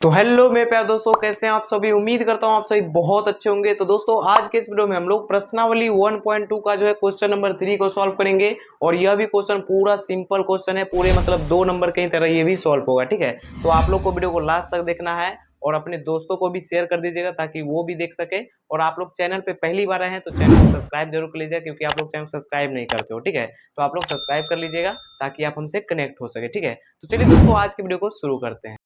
तो हेलो मेरे प्यारे दोस्तों, कैसे हैं आप सभी। उम्मीद करता हूं आप सभी बहुत अच्छे होंगे। तो दोस्तों आज के इस वीडियो में हम लोग प्रश्नावली 1.2 का जो है क्वेश्चन नंबर 3 को सॉल्व करेंगे। और यह भी क्वेश्चन पूरा सिंपल क्वेश्चन है, पूरे मतलब 2 नंबर की तरह ये भी सॉल्व होगा। ठीक है, तो आप लोग को वीडियो को लास्ट तक देखना है और अपने दोस्तों को भी शेयर कर दीजिएगा ताकि वो भी देख सके। और आप लोग चैनल पे पहली बार आए हैं तो चैनल को सब्सक्राइब जरूर कर लीजिएगा, क्योंकि आप लोग चैनल सब्सक्राइब नहीं करते हो। ठीक है, तो आप लोग सब्सक्राइब कर लीजिएगा ताकि आप हमसे कनेक्ट हो सके। ठीक है, तो चलिए दोस्तों आज की वीडियो को शुरू करते हैं।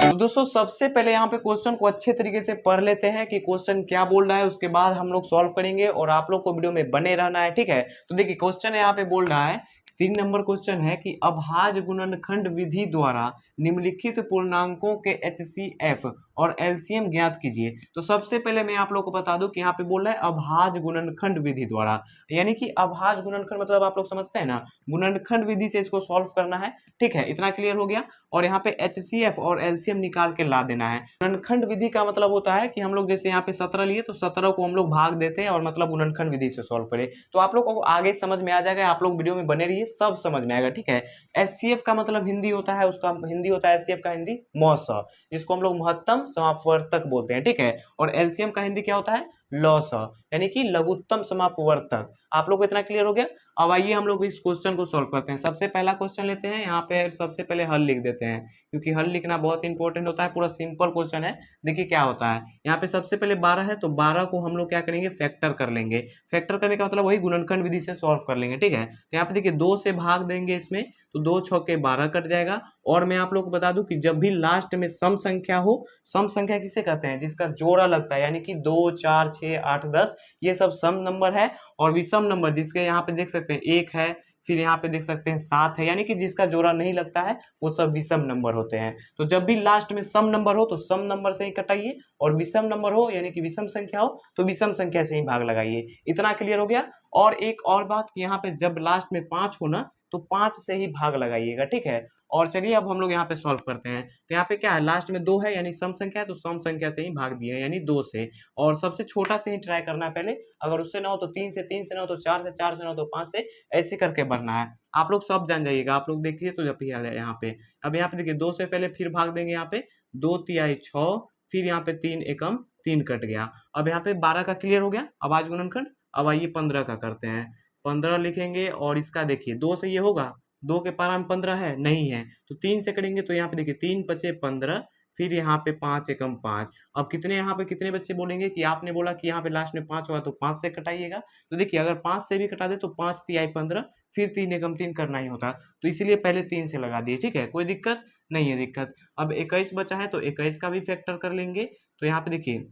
तो दोस्तों सबसे पहले यहाँ पे क्वेश्चन को अच्छे तरीके से पढ़ लेते हैं कि क्वेश्चन क्या बोल रहा है, उसके बाद हम लोग सॉल्व करेंगे और आप लोग को वीडियो में बने रहना है। ठीक है, तो देखिए क्वेश्चन यहाँ पे बोल रहा है, 3 नंबर क्वेश्चन है कि अभाज्य गुणनखंड विधि द्वारा निम्नलिखित पूर्णांकों के HCF और LCM ज्ञात कीजिए। तो सबसे पहले मैं आप लोग को बता दूं कि यहाँ पे बोल रहा है अभाज्य गुणनखंड विधि द्वारा, यानी कि अभाज्य गुणनखंड मतलब आप लोग समझते हैं ना, गुणनखंड विधि से इसको सॉल्व करना है। ठीक है, इतना क्लियर हो गया। और यहाँ पे HCF और LCM निकाल के ला देना है। गुणनखंड विधि का मतलब होता है कि हम लोग जैसे यहाँ पे 17 लिए तो 17 को हम लोग भाग देते हैं और मतलब गुणनखंड विधि से सॉल्व करें। तो आप लोग को आगे समझ में आ जाएगा, आप लोग वीडियो में बने रहिए, सब समझ में आएगा। ठीक है, HCF का मतलब हिंदी होता है, उसका हिंदी होता है HCF का हिंदी मौस, जिसको हम लोग महत्तम समापवर्तक बोलते हैं। ठीक है, और LCM का हिंदी क्या होता है, लॉस, यानी कि लघुत्तम समापवर्तक। आप लोग को इतना क्लियर हो गया। अब आइए हम लोग इस क्वेश्चन को सॉल्व करते हैं। सबसे पहला क्वेश्चन लेते हैं, यहाँ पे सबसे पहले हल लिख देते हैं, क्योंकि हल लिखना बहुत इंपॉर्टेंट होता है। पूरा सिंपल क्वेश्चन है। देखिए क्या होता है, यहाँ पे सबसे पहले 12 है तो 12 को हम लोग क्या करेंगे, फैक्टर कर लेंगे। फैक्टर करने का मतलब वही गुणनखंड विधि से सॉल्व कर लेंगे। ठीक है, तो यहाँ पे देखिए 2 से भाग देंगे इसमें, तो 2 छक्के 12 कट जाएगा। और मैं आप लोग को बता दूं कि जब भी लास्ट में सम संख्या हो, सम संख्या किसे कहते हैं, जिसका जोड़ा लगता है, यानी कि 2 4 6 8 10 ये सब सम नंबर है। और विषम नंबर जिसके यहाँ पे देख सकते हैं 1 है, फिर यहाँ पे देख सकते हैं 7 है, यानी कि जिसका जोड़ा नहीं लगता है वो सब विषम नंबर होते हैं। तो जब भी लास्ट में सम नंबर हो तो सम नंबर से ही कटाइए, और विषम नंबर हो यानी कि विषम संख्या हो तो विषम संख्या से ही भाग लगाइए। इतना क्लियर हो गया। और एक और बात कि यहाँ पे जब लास्ट में 5 हो ना तो 5 से ही भाग लगाइएगा। ठीक है, और चलिए अब हम लोग यहाँ पे सॉल्व करते हैं। तो यहाँ पे क्या है, लास्ट में 2 है यानी सम संख्या है, तो सम संख्या से ही भाग दिए यानी 2 से। और सबसे छोटा से ही ट्राई करना है पहले, अगर उससे ना हो तो 3 से, 3 से ना हो तो 4 से, 4 से ना हो तो 5 से, ऐसे करके बढ़ना है। आप लोग सब जान जाइएगा। आप लोग देखिए तो जब यहाँ पे, अब यहाँ पे देखिए 2 से पहले फिर भाग देंगे, यहाँ पे 2 तिहाई 6, फिर यहाँ पे 3 एकम 3 कट गया। अब यहाँ पे 12 का क्लियर हो गया अभाज्य गुणनखंड। अब आइए 15 का करते हैं। 15 लिखेंगे और इसका देखिए 2 से ये होगा, 2 के पारा में 15 है नहीं है, तो 3 से करेंगे तो यहाँ पे देखिए 3 पचे 15, फिर यहाँ पे 5 एकम 5। अब कितने यहाँ पे कितने बच्चे बोलेंगे कि आपने बोला कि यहाँ पे लास्ट में 5 होगा तो 5 से कटाइएगा। तो देखिए अगर 5 से भी कटा दे तो 5 तिहाई 15, फिर 3 एकम 3 करना ही होता, तो इसीलिए पहले 3 से लगा दिए। ठीक है, कोई दिक्कत नहीं है दिक्कत। अब 21 बचा है तो 21 का भी फैक्टर कर लेंगे। तो यहाँ पे देखिए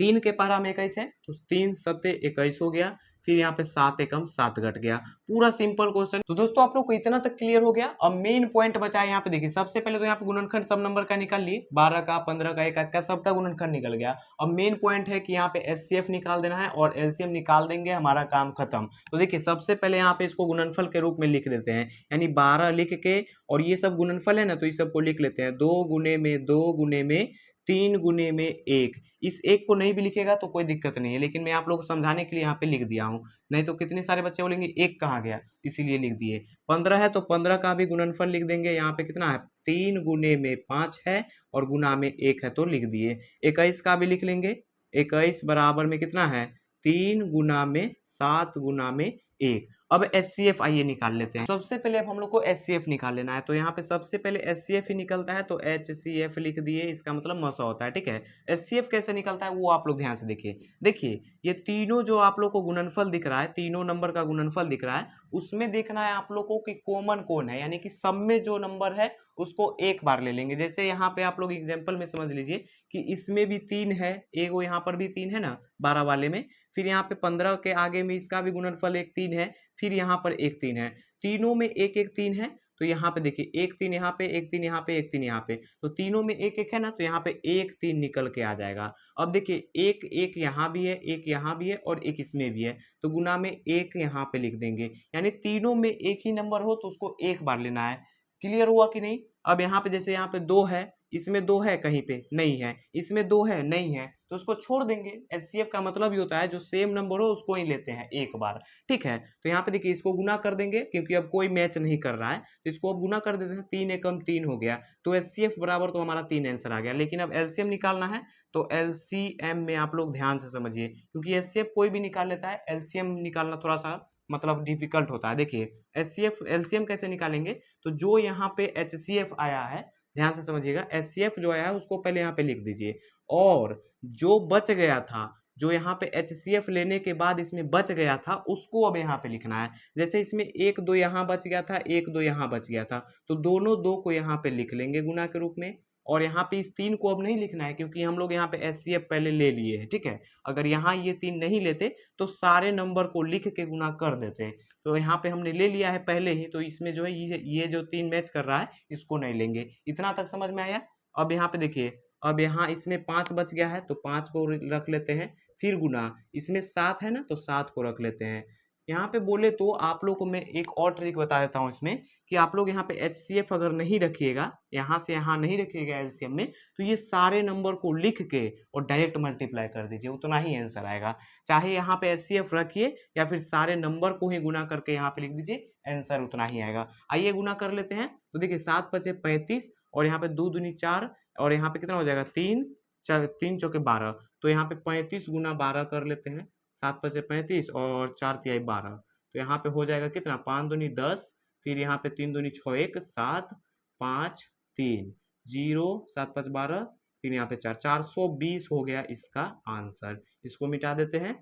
3 के पारा में 21 है तो 3 सत्ते 21 हो गया, फिर यहाँ पे 7 एकम 7 घट गया। पूरा सिंपल क्वेश्चन। तो दोस्तों आप लोग को इतना तक क्लियर हो गया। अब मेन पॉइंट बचा है, यहाँ पे देखिए सबसे पहले तो यहाँ पे गुणनखंड सब नंबर का निकाल लिए, 12 का 15 का 21 का सबका गुणनखंड निकल गया। अब मेन पॉइंट है कि यहाँ पे HCF निकाल देना है और LCM निकाल देंगे, हमारा काम खत्म। तो देखिए सबसे पहले यहाँ पे इसको गुणनफल के रूप में लिख देते हैं, यानी 12 लिख के, और ये सब गुणनफल है ना तो इस सबको लिख लेते हैं 2 गुने में 2 गुने में 3 गुने में 1। इस एक को नहीं भी लिखेगा तो कोई दिक्कत नहीं है, लेकिन मैं आप लोगों को समझाने के लिए यहाँ पे लिख दिया हूँ, नहीं तो कितने सारे बच्चे बोलेंगे एक कहाँ गया, इसीलिए लिख दिए। 15 है तो 15 का भी गुणनफल लिख देंगे, यहाँ पे कितना है 3 गुने में 5 है और गुना में 1 है तो लिख दिए। 21 का भी लिख लेंगे, 21 बराबर में कितना है 3 गुना में 7 गुना में 1। अब HCF आइए निकाल लेते हैं। सबसे पहले अब हम लोग को HCF निकाल लेना है, तो यहाँ पे सबसे पहले HCF ही निकलता है तो HCF लिख दिए, इसका मतलब मसा होता है। ठीक है, HCF कैसे निकलता है वो आप लोग ध्यान से देखिए। देखिए ये तीनों जो आप लोग को गुणनफल दिख रहा है, तीनों नंबर का गुणनफल दिख रहा है, उसमें देखना है आप लोग को कि कॉमन कौन है, यानी कि सब में जो नंबर है उसको एक बार ले लेंगे। जैसे यहाँ पे आप लोग एग्जाम्पल में समझ लीजिए कि इसमें भी 3 है, एगो यहाँ पर भी 3 है ना 12 वाले में, फिर यहाँ पे 15 के आगे में इसका भी गुणनफल एक 3 है, फिर यहाँ पर एक 3 है, तीनों में एक एक 3 है। तो यहाँ पे देखिए एक 3 यहाँ पे, एक 3 यहाँ पे, एक 3 यहाँ पे, तो तीनों में एक एक है ना, तो यहाँ पे एक 3 निकल के आ जाएगा। अब देखिए एक एक यहाँ भी है, एक यहाँ भी है और एक इसमें भी है, तो गुना में एक यहाँ पे लिख देंगे, यानी तीनों में एक ही नंबर हो तो उसको एक बार लेना है। क्लियर हुआ कि नहीं। अब यहाँ पे जैसे यहाँ पे 2 है, इसमें 2 है कहीं पे नहीं है, इसमें 2 है नहीं है, तो उसको छोड़ देंगे। एचसीएफ का मतलब ही होता है जो सेम नंबर हो उसको ही लेते हैं एक बार, ठीक है। तो यहाँ पे देखिए इसको गुना कर देंगे क्योंकि अब कोई मैच नहीं कर रहा है, तो इसको अब गुना कर देते हैं, 3 एकम 3 हो गया, तो एचसीएफ बराबर तो हमारा 3 आंसर आ गया। लेकिन अब एलसीएम निकालना है, तो एलसीएम में आप लोग ध्यान से समझिए, क्योंकि एचसीएफ कोई भी निकाल लेता है, एलसीएम निकालना थोड़ा सा मतलब डिफिकल्ट होता है। देखिए एचसीएफ एलसीएम कैसे निकालेंगे, तो जो यहाँ पे एचसीएफ आया है, ध्यान से समझिएगा, एचसीएफ जो आया है उसको पहले यहाँ पे लिख दीजिए, और जो बच गया था, जो यहाँ पे एचसीएफ लेने के बाद इसमें बच गया था, उसको अब यहाँ पे लिखना है। जैसे इसमें 1 2 यहाँ बच गया था, 1 2 यहाँ बच गया था, तो दोनों 2 को यहाँ पे लिख लेंगे गुना के रूप में, और यहाँ पे इस 3 को अब नहीं लिखना है क्योंकि हम लोग यहाँ पे एचसीएफ पहले ले लिए हैं, ठीक है। अगर यहाँ ये 3 नहीं लेते तो सारे नंबर को लिख के गुना कर देते, तो यहाँ पे हमने ले लिया है पहले ही, तो इसमें जो है ये जो 3 मैच कर रहा है इसको नहीं लेंगे। इतना तक समझ में आया। अब यहाँ पे देखिए, अब यहाँ इसमें 5 बच गया है तो 5 को रख लेते हैं, फिर गुना, इसमें 7 है ना तो 7 को रख लेते हैं। यहाँ पे बोले तो आप लोग को मैं एक और ट्रिक बता देता हूँ इसमें, कि आप लोग यहाँ पे एचसीएफ अगर नहीं रखिएगा, यहाँ से यहाँ नहीं रखिएगा एलसीएम में, तो ये सारे नंबर को लिख के और डायरेक्ट मल्टीप्लाई कर दीजिए, उतना ही आंसर आएगा। चाहे यहाँ पे एचसीएफ रखिए या फिर सारे नंबर को ही गुना करके यहाँ पे लिख दीजिए, आंसर उतना ही आएगा। आइए गुना कर लेते हैं, तो देखिए 7 5 35, और यहाँ पे 2 दूनी 4, और यहाँ पे कितना हो जाएगा 3 3 चौके 12, तो यहाँ पे 35 गुना 12 कर लेते हैं, 7 5 35 और 4 तिहाई 12, तो यहाँ पे हो जाएगा कितना 5 दूनी 10, फिर यहाँ पे 3 दूनी 6 1 7 5 3 0 7 5 12, फिर यहाँ पे 4 420 हो गया इसका आंसर। इसको मिटा देते हैं,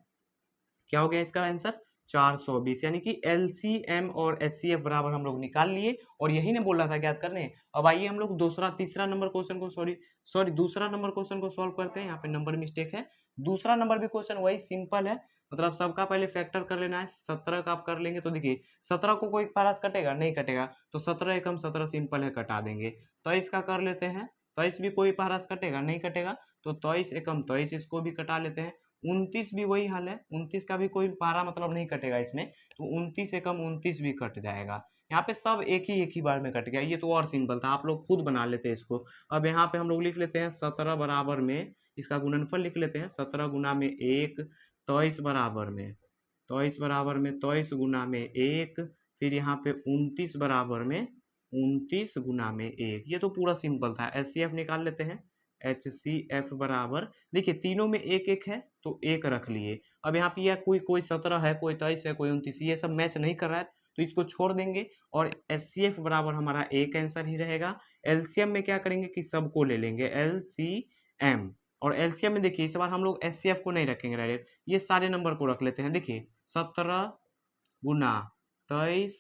क्या हो गया इसका आंसर 420, यानी कि एलसीएम और एचसीएफ बराबर हम लोग निकाल लिए, और यही ने बोल रहा था ज्ञात करने। अब आइए हम लोग तीसरा नंबर क्वेश्चन को दूसरा नंबर क्वेश्चन को सॉल्व करते हैं। यहाँ पे नंबर मिस्टेक है। दूसरा नंबर भी क्वेश्चन वही सिंपल है, मतलब सबका पहले फैक्टर कर लेना है। 17 का आप कर लेंगे तो देखिए 17 को कोई पारस कटेगा नहीं कटेगा, तो 17 एकम 17 सिंपल है, कटा देंगे। 23 का कर लेते हैं, 23 भी कोई पारस कटेगा नहीं कटेगा, तो 23 एकम 23 इसको भी कटा लेते हैं। 29 भी वही हाल है, 29 का भी कोई पारा मतलब नहीं कटेगा इसमें, तो 29 एकम 29 भी कट जाएगा। यहाँ पे सब एक ही बार में कट गया, ये तो और सिंपल था, आप लोग खुद बना लेते हैं इसको। अब यहाँ पे हम लोग लिख लेते हैं 17 बराबर में, इसका गुणनफल लिख लेते हैं, 17 गुना में 1, 23 बराबर में 23 गुना में 1, फिर यहाँ पे 29 बराबर में 29 गुना में 1। ये तो पूरा सिंपल था। एचसीएफ निकाल लेते हैं, एचसीएफ बराबर, देखिए तीनों में 1 1 है तो 1 रख लिए। अब यहाँ पे कोई 17 है, कोई 23 है, कोई 29, ये सब मैच नहीं कर रहा है, तो इसको छोड़ देंगे, और एचसीएफ बराबर हमारा एक आंसर ही रहेगा। एलसीएम में क्या करेंगे कि सबको ले लेंगे, एलसीएम, और एलसीएम में देखिए इस बार हम लोग एचसीएफ को नहीं रखेंगे डायरेक्ट, ये सारे नंबर को रख लेते हैं। देखिए 17 गुना 23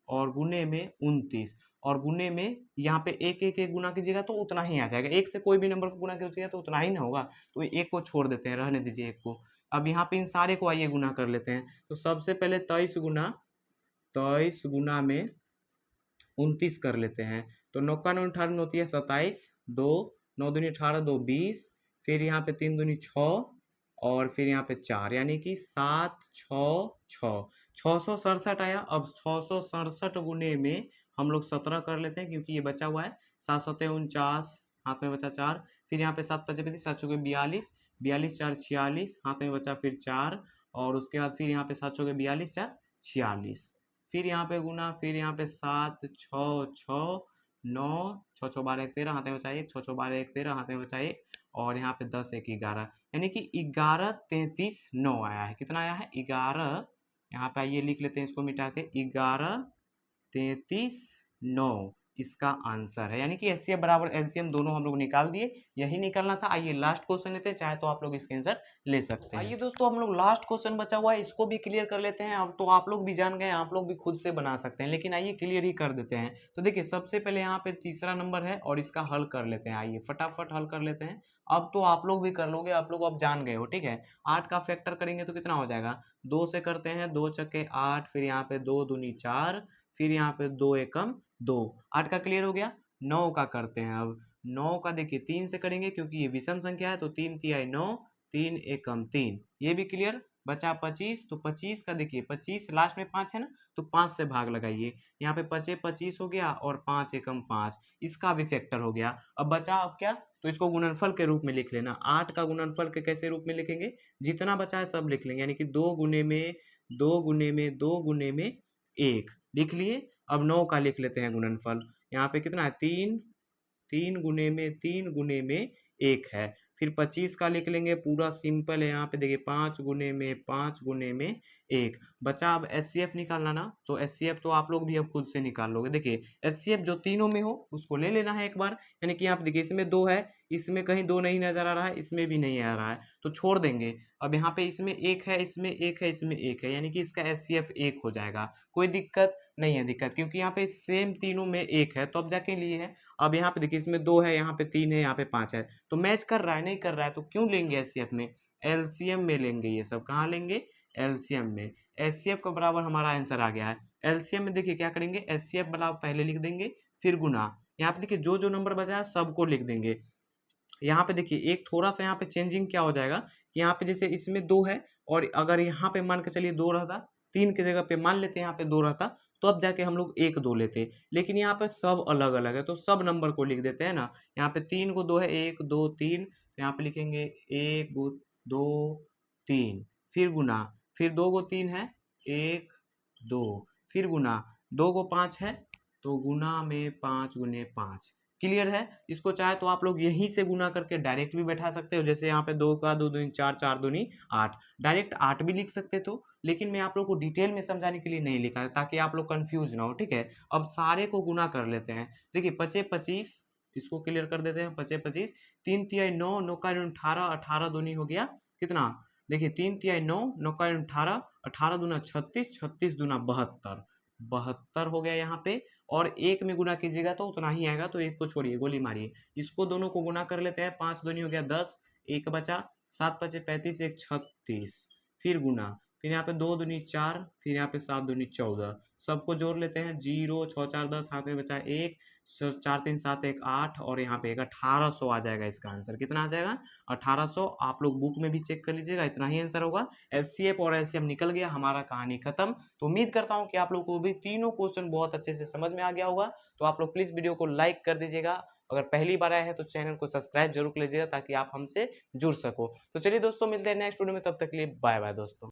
और गुने में 29, और गुने में यहाँ पे एक गुना कीजिएगा तो उतना ही आ जाएगा, एक से कोई भी नंबर को गुना कीजिएगा तो उतना ही ना होगा, तो एक को छोड़ देते हैं, रहने दीजिए एक को। अब यहाँ पे इन सारे को आइए गुना कर लेते हैं। तो सबसे पहले 23 गुना में 29 कर लेते हैं, तो 9 का 9 18 होती है 27, 2 9 दूनी 18 2 20, फिर यहाँ पे 3 दूनी 6, और फिर यहाँ पे 4, यानी कि 7 6 6 667 आया। अब 667 गुने में हम लोग 17 कर लेते हैं क्योंकि ये बचा हुआ है, 7 7 49, हाथ में बचा 4, फिर यहाँ पे 7 5 35 7 चौके 42, 42 4 46, हाथ में बचा फिर 4, और उसके बाद फिर यहाँ पे 7 चौके 42 4 46, फिर यहाँ पे गुना, फिर यहाँ पे 7 6 6 9 6 6 12 1 13, हाथ में बचा 1, 6 6 12 1 13, हाथ में बचा 1, और यहाँ पे 10 1 11, यानी कि 11 33 9 आया है। कितना आया है 11, यहाँ पे आइए लिख लेते हैं इसको मिटा के, 11 33 9 इसका आंसर है, यानी कि एचसीएफ बराबर एलसीएम दोनों हम लोग निकाल दिए, यही निकालना था। आइए लास्ट क्वेश्चन लेते हैं, चाहे तो आप लोग इसका आंसर ले सकते हैं। आइए दोस्तों हम लोग लास्ट क्वेश्चन बचा हुआ है, इसको भी क्लियर कर लेते हैं। अब तो आप लोग भी जान गए, आप लोग भी खुद से बना सकते हैं, लेकिन आइए क्लियर ही कर देते हैं। तो देखिए सबसे पहले यहाँ पे तीसरा नंबर है और इसका हल कर लेते हैं, आइए फटाफट हल कर लेते हैं। अब तो आप लोग भी कर लोगे, आप लोग अब जान गए हो, ठीक है। 8 का फैक्टर करेंगे तो कितना हो जाएगा, 2 से करते हैं, 2 चक्के 8, फिर यहाँ पे 2 दूनी 4, फिर यहाँ पे 2 एकम 2, 8 का क्लियर हो गया। 9 का करते हैं, अब 9 का देखिए 3 से करेंगे क्योंकि ये विषम संख्या है, तो 3 तिहाई 9, 3 एकम 3, ये भी क्लियर। बचा 25, तो 25 का देखिए 25 लास्ट में 5 है ना, तो 5 से भाग लगाइए। यहाँ पे 5 25 हो गया और 5 एकम 5, इसका भी फैक्टर हो गया। अब बचा अब क्या, तो इसको गुणनफल के रूप में लिख लेना। 8 का गुणनफल के कैसे रूप में लिखेंगे, जितना बचा है सब लिख लेंगे, यानी कि 2 गुने में 2 गुने में 2 गुने में 1 लिख लिए। अब 9 का लिख लेते हैं गुणनफल। यहाँ पे कितना है 3, 3 गुने में 1 है। फिर 25 का लिख लेंगे, पूरा सिंपल है। यहाँ पे देखिए 5 गुने में 5 गुने में 1 बचा। अब एचसीएफ निकालना ना, तो एचसीएफ तो आप लोग भी अब खुद से निकाल लोगे। देखिए एचसीएफ जो तीनों में हो उसको ले लेना है एक बार, यानी कि यहाँ पे देखिए इसमें 2 है, इसमें कहीं 2 नहीं नजर आ रहा है, इसमें भी नहीं आ रहा है, तो छोड़ देंगे। अब यहाँ पे इसमें 1 है, इसमें 1 है, इसमें 1 है, यानी कि इसका एचसीएफ 1 हो जाएगा। कोई दिक्कत नहीं है, दिक्कत क्योंकि यहाँ पे सेम तीनों में 1 है, तो अब जाके लिए है। अब यहाँ पे देखिए इसमें 2 है, यहाँ पे 3 है, यहाँ पे 5 है, तो मैच कर रहा है, नहीं कर रहा है तो क्यों लेंगे एचसीएफ में, एलसीएम में लेंगे। ये सब कहाँ लेंगे, एलसीएम में। एचसीएफ का बराबर हमारा आंसर आ गया है। एलसीएम में देखिए क्या करेंगे, एचसीएफ बराबर पहले लिख देंगे, फिर गुना। यहाँ पे देखिए जो जो नंबर बचा है सबको लिख देंगे। यहाँ पे देखिए एक थोड़ा सा यहाँ पे चेंजिंग क्या हो जाएगा कि यहाँ पे जैसे इसमें 2 है, और अगर यहाँ पे मान के चलिए 2 रहता, 3 की जगह पे मान लेते हैं यहाँ पे 2 रहता, तो अब जाके हम लोग 1 2 लेते, लेकिन यहाँ पे सब अलग अलग है तो सब नंबर को लिख देते हैं ना। यहाँ पे 3 को 2 है, 1 2 3, यहाँ पे लिखेंगे 1 2 3, फिर गुना, फिर 2 को 3 है, 1 2, फिर गुना, 2 को 5 है, तो गुना में 5 गुने 5। क्लियर है। इसको चाहे तो आप लोग यहीं से गुना करके डायरेक्ट भी बैठा सकते हो, जैसे यहाँ पे 2 का 2 दूनी 4, 4 दूनी 8, डायरेक्ट 8 भी लिख सकते तो, लेकिन मैं आप लोग को डिटेल में समझाने के लिए नहीं लिखा है ताकि आप लोग कंफ्यूज ना हो, ठीक है। अब सारे को गुना कर लेते हैं। देखिए 5 25, इसको क्लियर कर देते हैं। 5 25, 3 तिहाई 9, 9 का 18, 18 दूनी हो गया कितना, देखिए 3 तिहाई 9, 9 का 18, 18 दूना 36, 36 दूना 72, 72 हो गया यहाँ पे। और एक में गुना कीजिएगा तो उतना ही आएगा, तो एक को छोड़िए, गोली मारिए। इसको दोनों को गुना कर लेते हैं। 5 दूनी हो गया 10, एक बचा, 7 पचे 35, एक 36, फिर गुना, फिर यहाँ पे 2 दूनी 4, फिर यहाँ पे 7 दूनी 14, सबको जोड़ लेते हैं। 0 6 4 10, हाथ में बचा 1, 4 3 7 1 8, और यहाँ पे एक 1800 आ जाएगा। इसका आंसर कितना आ जाएगा, 1800। आप लोग बुक में भी चेक कर लीजिएगा, इतना ही आंसर होगा। एचसीएफ और एलसीएम निकल गया, हमारा कहानी खत्म। तो उम्मीद करता हूँ कि आप लोग को भी तीनों क्वेश्चन बहुत अच्छे से समझ में आ गया होगा। तो आप लोग प्लीज वीडियो को लाइक कर दीजिएगा, अगर पहली बार आए हैं तो चैनल को सब्सक्राइब जरूर कर लीजिएगा ताकि आप हमसे जुड़ सको। तो चलिए दोस्तों, मिलते हैं नेक्स्ट वीडियो में, तब तक के लिए बाय बाय दोस्तों।